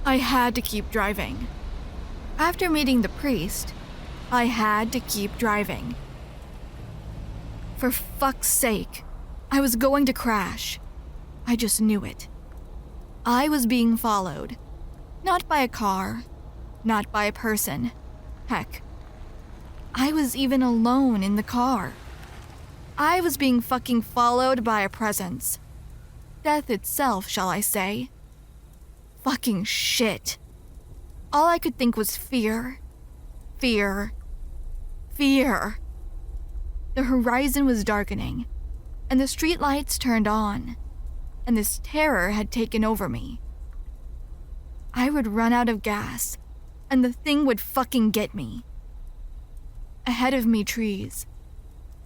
I had to keep driving. After meeting the priest, I had to keep driving. For fuck's sake, I was going to crash. I just knew it. I was being followed. Not by a car, not by a person. Heck, I was even alone in the car. I was being fucking followed by a presence. Death itself, shall I say. Fucking shit. All I could think was fear. Fear. Fear. The horizon was darkening, and the streetlights turned on, and this terror had taken over me. I would run out of gas, and the thing would fucking get me. Ahead of me, trees.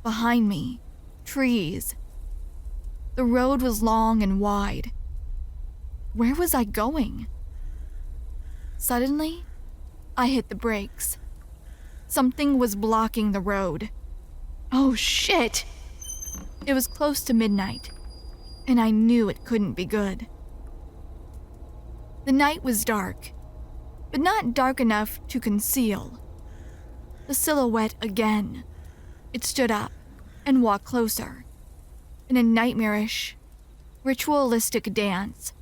Behind me, trees. The road was long and wide. Where was I going? Suddenly, I hit the brakes. Something was blocking the road. Oh shit! It was close to midnight, and I knew it couldn't be good. The night was dark, but not dark enough to conceal. The silhouette again. It stood up and walked closer. In a nightmarish, ritualistic dance.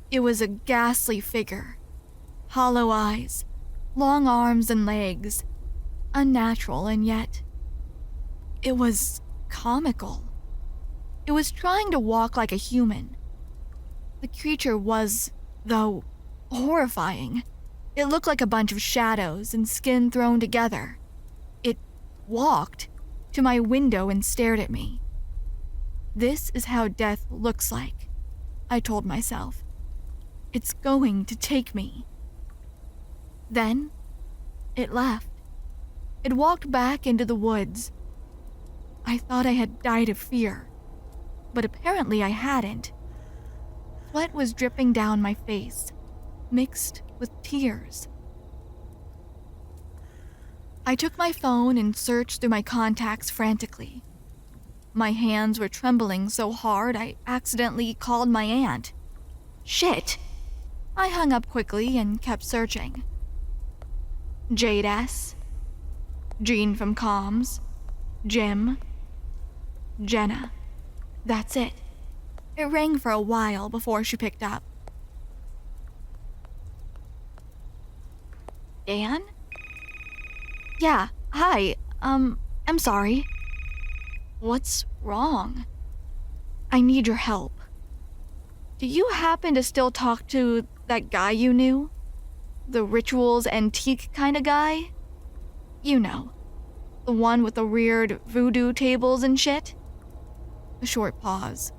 It was a ghastly figure. Hollow eyes, long arms and legs. Unnatural, and yet it was comical. It was trying to walk like a human. The creature was, though, horrifying. It looked like a bunch of shadows and skin thrown together. It walked to my window and stared at me. This is how death looks like, I told myself. It's going to take me. Then, it left. It walked back into the woods. I thought I had died of fear, but apparently I hadn't. Sweat was dripping down my face, mixed with tears. I took my phone and searched through my contacts frantically. My hands were trembling so hard I accidentally called my aunt. Shit! I hung up quickly and kept searching. Jade S., Jean from Comms, Jim, Jenna. That's it. It rang for a while before she picked up. Dan? Yeah, hi. I'm sorry. What's wrong? I need your help. Do you happen to still talk to that guy you knew? The rituals antique kind of guy? You know, the one with the weird voodoo tables and shit? A short pause.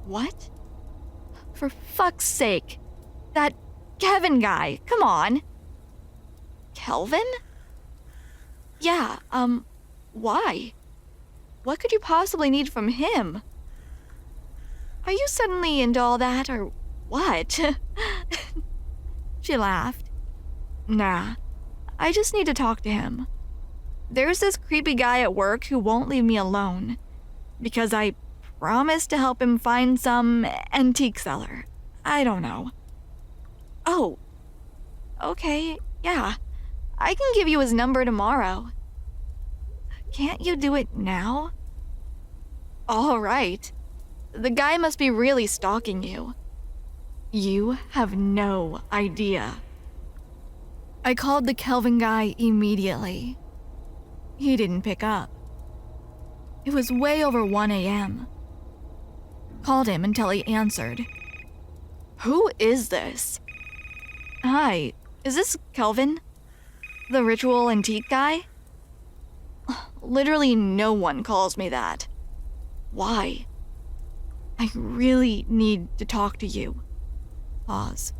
What? For fuck's sake. That Kevin guy, come on. Kelvin? Yeah, why? What could you possibly need from him? Are you suddenly into all that, or what? She laughed. Nah, I just need to talk to him. There's this creepy guy at work who won't leave me alone, because I promised to help him find some antique seller. I don't know. Oh, okay, yeah. I can give you his number tomorrow. Can't you do it now? All right. The guy must be really stalking you. You have no idea. I called the Kelvin guy immediately. He didn't pick up. It was way over 1 a.m. Called him until he answered. Who is this? Hi, is this Kelvin? The ritual antique guy? Literally no one calls me that. Why? I really need to talk to you. Pause.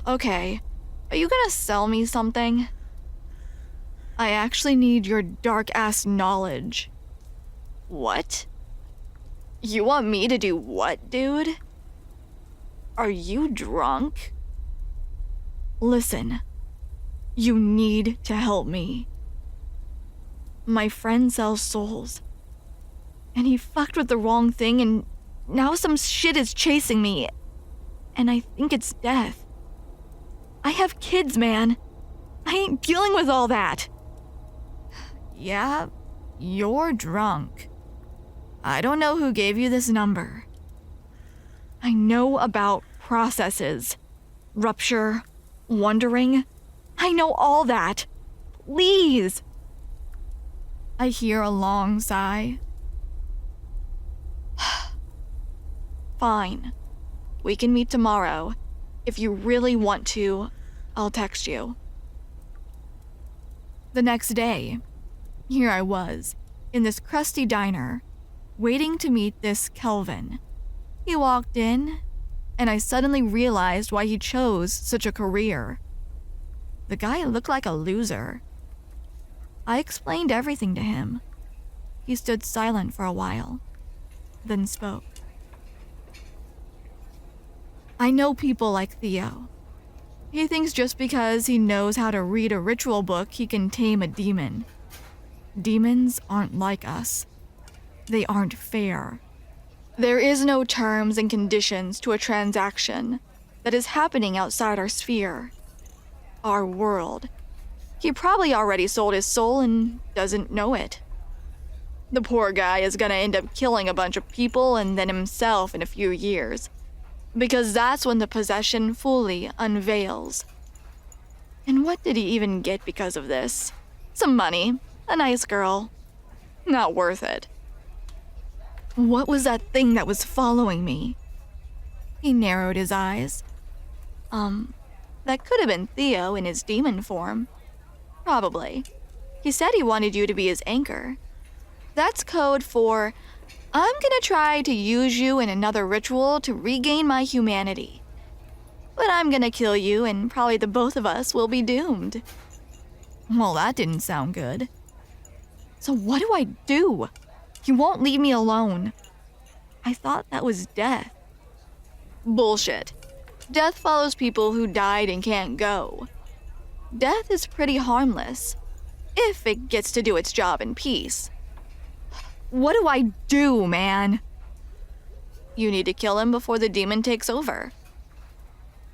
Okay, are you gonna sell me something? I actually need your dark-ass knowledge. What? You want me to do what, dude? Are you drunk? Listen, you need to help me. My friend sells souls, and he fucked with the wrong thing, and now some shit is chasing me, and I think it's death. I have kids, man. I ain't dealing with all that. Yeah, you're drunk. I don't know who gave you this number. I know about processes, rupture, wondering. I know all that. Please. I hear a long sigh. Fine. We can meet tomorrow. If you really want to, I'll text you. The next day, here I was, in this crusty diner, waiting to meet this Kelvin. He walked in, and I suddenly realized why he chose such a career. The guy looked like a loser. I explained everything to him. He stood silent for a while, then spoke. I know people like Theo. He thinks just because he knows how to read a ritual book, he can tame a demon. Demons aren't like us. They aren't fair. There is no terms and conditions to a transaction that is happening outside our sphere, our world. He probably already sold his soul and doesn't know it. The poor guy is gonna end up killing a bunch of people and then himself in a few years, because that's when the possession fully unveils. And what did he even get because of this? Some money, a nice girl. Not worth it. What was that thing that was following me? He narrowed his eyes. That could have been Theo in his demon form. Probably. He said he wanted you to be his anchor. That's code for, I'm gonna try to use you in another ritual to regain my humanity. But I'm gonna kill you and probably the both of us will be doomed. Well, that didn't sound good. So what do I do? He won't leave me alone. I thought that was death. Bullshit. Death follows people who died and can't go. Death is pretty harmless, if it gets to do its job in peace. What do I do, man? You need to kill him before the demon takes over.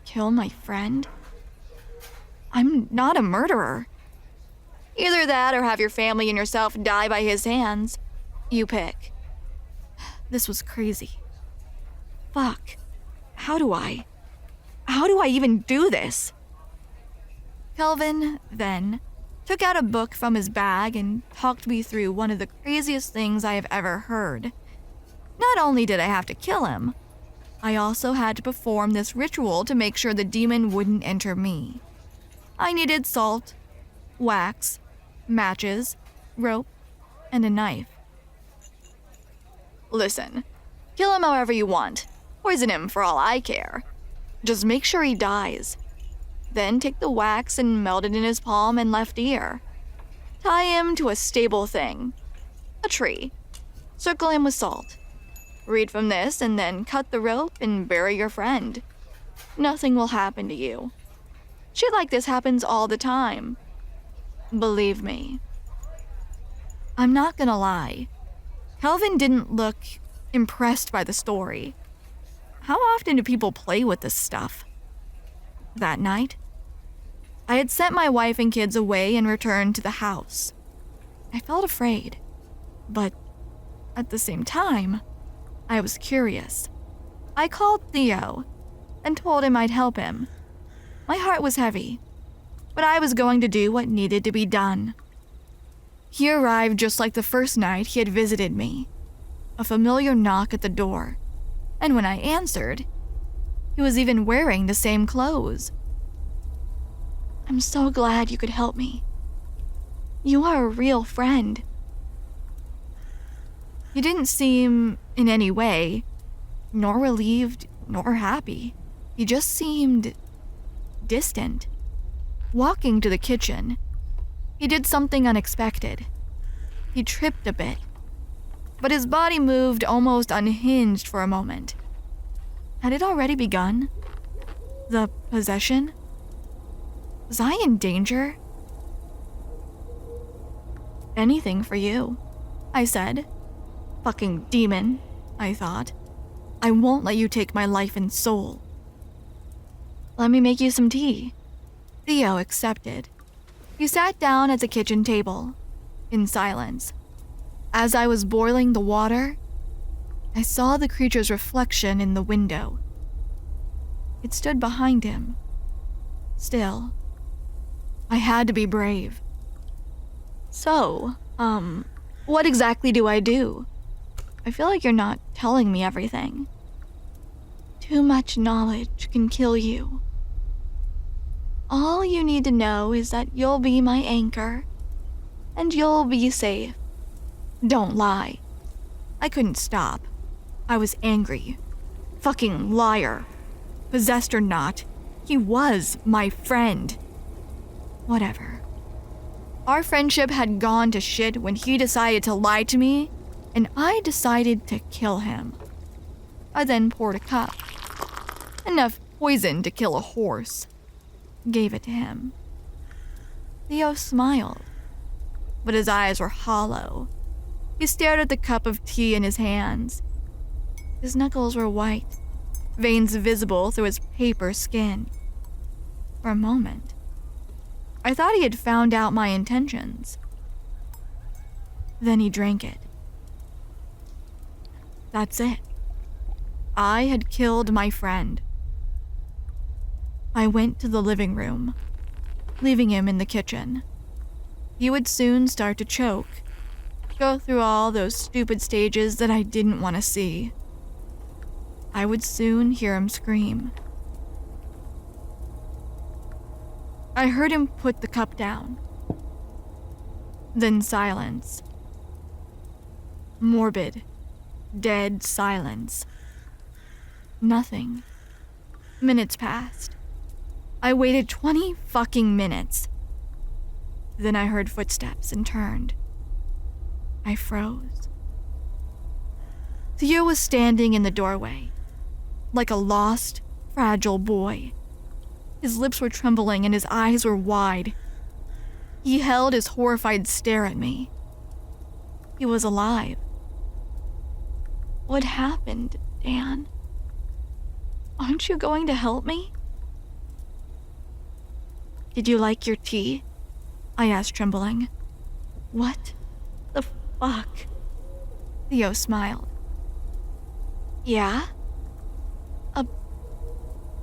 Kill my friend? I'm not a murderer. Either that or have your family and yourself die by his hands. You pick. This was crazy. Fuck. How do I even do this? Kelvin, then, took out a book from his bag and talked me through one of the craziest things I have ever heard. Not only did I have to kill him, I also had to perform this ritual to make sure the demon wouldn't enter me. I needed salt, wax, matches, rope, and a knife. Listen, kill him however you want. Poison him for all I care. Just make sure he dies. Then take the wax and melt it in his palm and left ear. Tie him to a stable thing. A tree. Circle him with salt. Read from this and then cut the rope and bury your friend. Nothing will happen to you. Shit like this happens all the time. Believe me. I'm not gonna lie. Kelvin didn't look impressed by the story. How often do people play with this stuff? That night, I had sent my wife and kids away and returned to the house. I felt afraid, but at the same time, I was curious. I called Theo and told him I'd help him. My heart was heavy, but I was going to do what needed to be done. He arrived just like the first night he had visited me. A familiar knock at the door, and when I answered, he was even wearing the same clothes. I'm so glad you could help me. You are a real friend. He didn't seem in any way, nor relieved, nor happy. He just seemed distant. Walking to the kitchen, he did something unexpected. He tripped a bit, but his body moved almost unhinged for a moment. Had it already begun? The possession? Was I in danger? Anything for you, I said. Fucking demon, I thought. I won't let you take my life and soul. Let me make you some tea. Theo accepted. He sat down at the kitchen table, in silence. As I was boiling the water, I saw the creature's reflection in the window. It stood behind him. Still, I had to be brave. So, what exactly do I do? I feel like you're not telling me everything. Too much knowledge can kill you. All you need to know is that you'll be my anchor, and you'll be safe. Don't lie. I couldn't stop. I was angry. Fucking liar. Possessed or not, he was my friend. Whatever. Our friendship had gone to shit when he decided to lie to me, and I decided to kill him. I then poured a cup. Enough poison to kill a horse. Gave it to him. Theo smiled, but his eyes were hollow. He stared at the cup of tea in his hands. His knuckles were white, veins visible through his paper skin. For a moment, I thought he had found out my intentions. Then he drank it. That's it. I had killed my friend. I went to the living room, leaving him in the kitchen. He would soon start to choke, go through all those stupid stages that I didn't want to see. I would soon hear him scream. I heard him put the cup down. Then silence. Morbid, dead silence. Nothing. Minutes passed. I waited 20 fucking minutes. Then I heard footsteps and turned. I froze. Theo was standing in the doorway, like a lost, fragile boy. His lips were trembling and his eyes were wide. He held his horrified stare at me. He was alive. What happened, Dan? Aren't you going to help me? Did you like your tea? I asked, trembling. What the fuck? Theo smiled. Yeah? A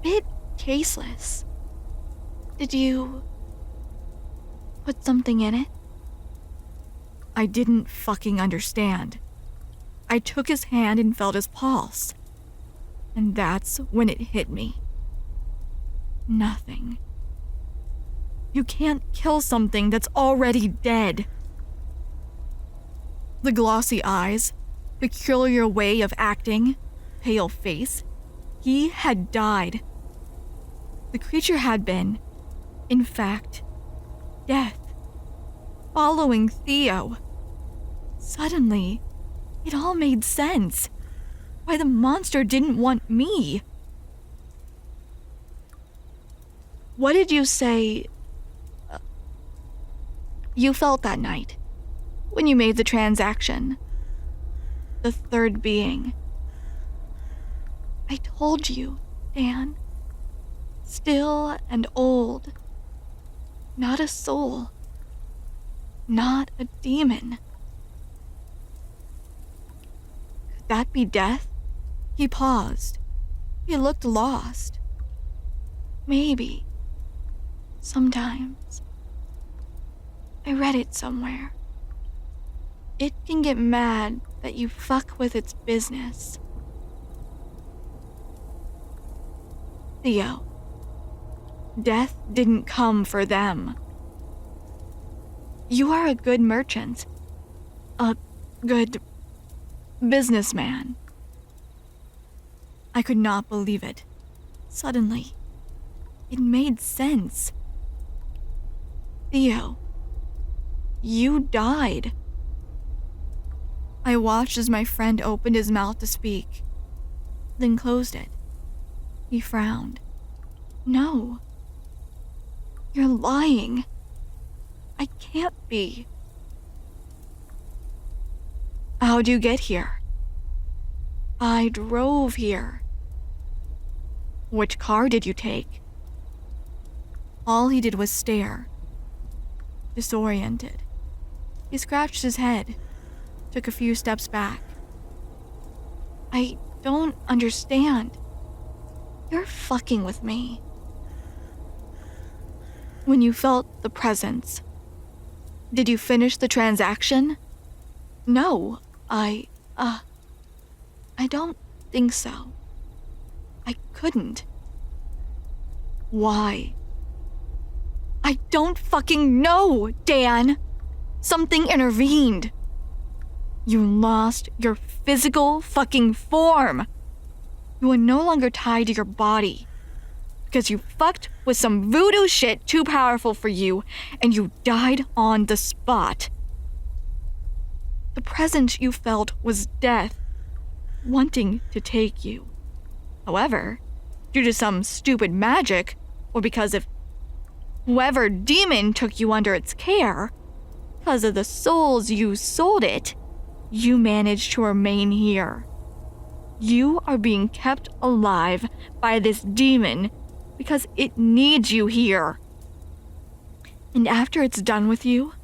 bit tasteless. Did you put something in it? I didn't fucking understand. I took his hand and felt his pulse. And that's when it hit me. Nothing. You can't kill something that's already dead. The glossy eyes, peculiar way of acting, pale face. He had died. The creature had been, in fact, death. Following Theo. Suddenly, it all made sense. Why the monster didn't want me. What did you say you felt that night when you made the transaction? The third being. I told you, Dan. Still and old. Not a soul. Not a demon. Could that be death? He paused. He looked lost. Maybe. Sometimes. I read it somewhere. It can get mad that you fuck with its business. Theo. Death didn't come for them. You are a good merchant. A good businessman. I could not believe it. Suddenly, it made sense. Theo, you died. I watched as my friend opened his mouth to speak, then closed it. He frowned. No. You're lying. I can't be. How'd you get here? I drove here. Which car did you take? All he did was stare, disoriented. He scratched his head, took a few steps back. I don't understand. You're fucking with me. When you felt the presence, did you finish the transaction? No, I don't think so. I couldn't. Why? I don't fucking know, Dan. Something intervened. You lost your physical fucking form. You are no longer tied to your body. Because you fucked with some voodoo shit too powerful for you, and you died on the spot. The presence you felt was death, wanting to take you. However, due to some stupid magic, or because of whoever demon took you under its care, because of the souls you sold it, you managed to remain here. You are being kept alive by this demon because it needs you here. And after it's done with you,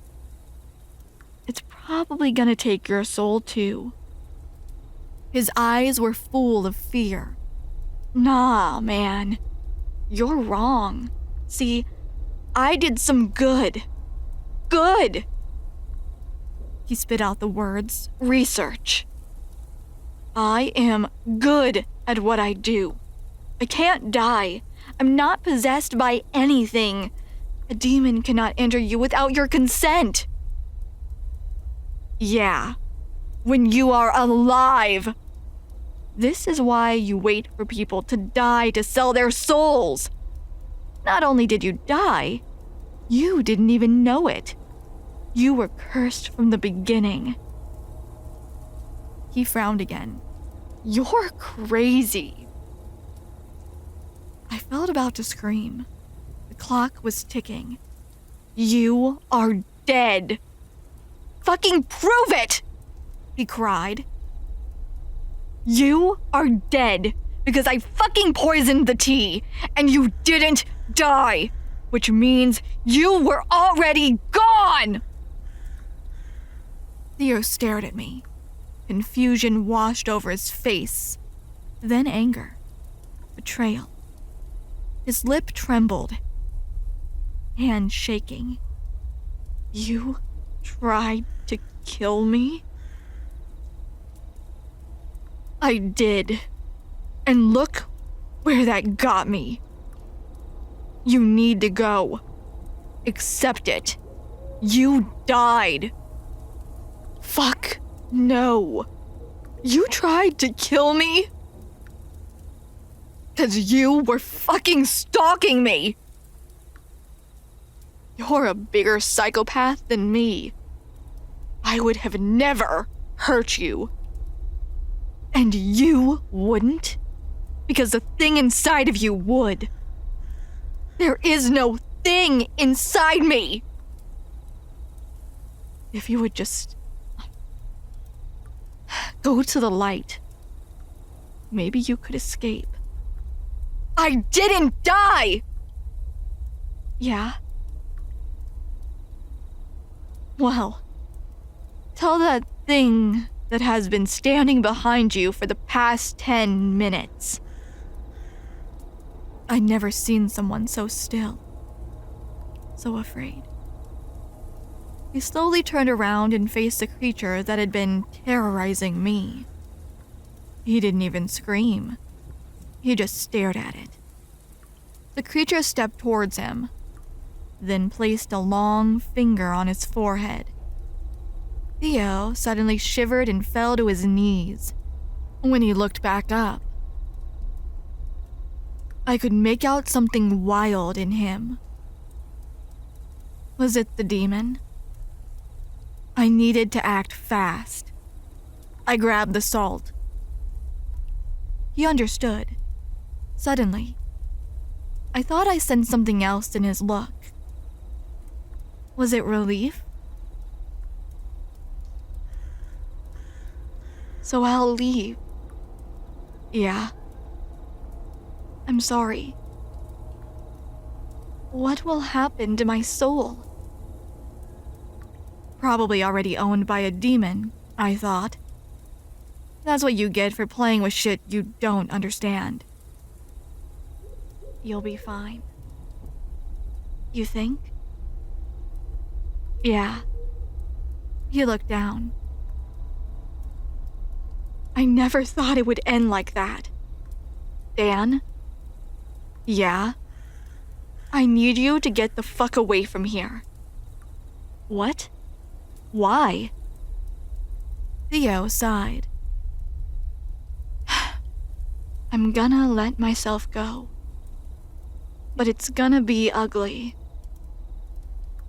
it's probably gonna take your soul too. His eyes were full of fear. Nah, man. You're wrong. See, I did some good. Good! He spit out the words, research. I am good at what I do. I can't die. I'm not possessed by anything. A demon cannot enter you without your consent. Yeah, when you are alive. This is why you wait for people to die to sell their souls. Not only did you die, you didn't even know it. You were cursed from the beginning. He frowned again. You're crazy. I felt about to scream. The clock was ticking. You are dead. Fucking prove it! He cried. You are dead because I fucking poisoned the tea and you didn't die, which means you were already gone! Theo stared at me. Confusion washed over his face, then anger, betrayal. His lip trembled, hand shaking. You tried to kill me? I did. And look where that got me. You need to go. Accept it. You died. Fuck no. You tried to kill me? 'Cause you were fucking stalking me. You're a bigger psychopath than me. I would have never hurt you. And you wouldn't? Because the thing inside of you would. There is no thing inside me. If you would just go to the light, maybe you could escape. I didn't die! Yeah? Well, tell that thing that has been standing behind you for the past 10 minutes. I'd never seen someone so still, so afraid. He slowly turned around and faced the creature that had been terrorizing me. He didn't even scream. He just stared at it. The creature stepped towards him, then placed a long finger on his forehead. Theo suddenly shivered and fell to his knees. When he looked back up, I could make out something wild in him. Was it the demon? I needed to act fast. I grabbed the salt. He understood. Suddenly, I thought I sensed something else in his look. Was it relief? So I'll leave. Yeah. I'm sorry. What will happen to my soul? Probably already owned by a demon, I thought. That's what you get for playing with shit you don't understand. You'll be fine. You think? Yeah. He looked down. I never thought it would end like that. Dan? Yeah? I need you to get the fuck away from here. What? Why? Theo sighed. I'm gonna let myself go. But it's gonna be ugly.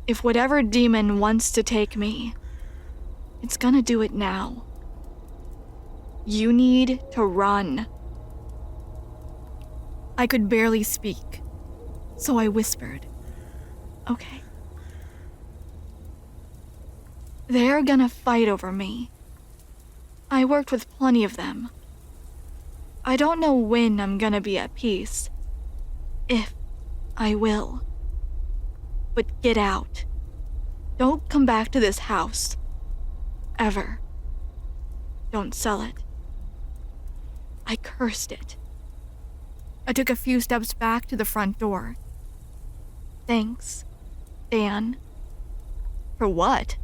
If whatever demon wants to take me, it's gonna do it now. You need to run. I could barely speak, so I whispered, okay. They're gonna fight over me. I worked with plenty of them. I don't know when I'm gonna be at peace. If I will. But get out. Don't come back to this house. Ever. Don't sell it. I cursed it. I took a few steps back to the front door. Thanks, Dan. For what?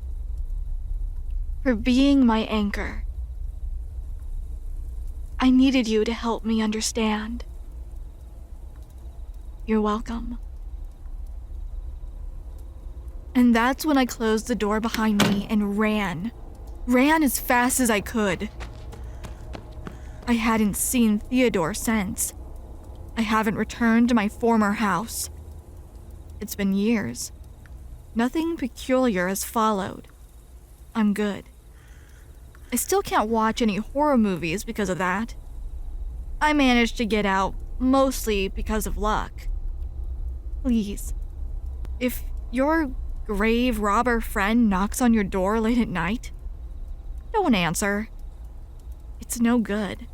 For being my anchor. I needed you to help me understand. You're welcome. And that's when I closed the door behind me and ran. Ran as fast as I could. I hadn't seen Theodore since. I haven't returned to my former house. It's been years. Nothing peculiar has followed. I'm good. I still can't watch any horror movies because of that. I managed to get out mostly because of luck. Please, if your grave robber friend knocks on your door late at night, don't answer. It's no good.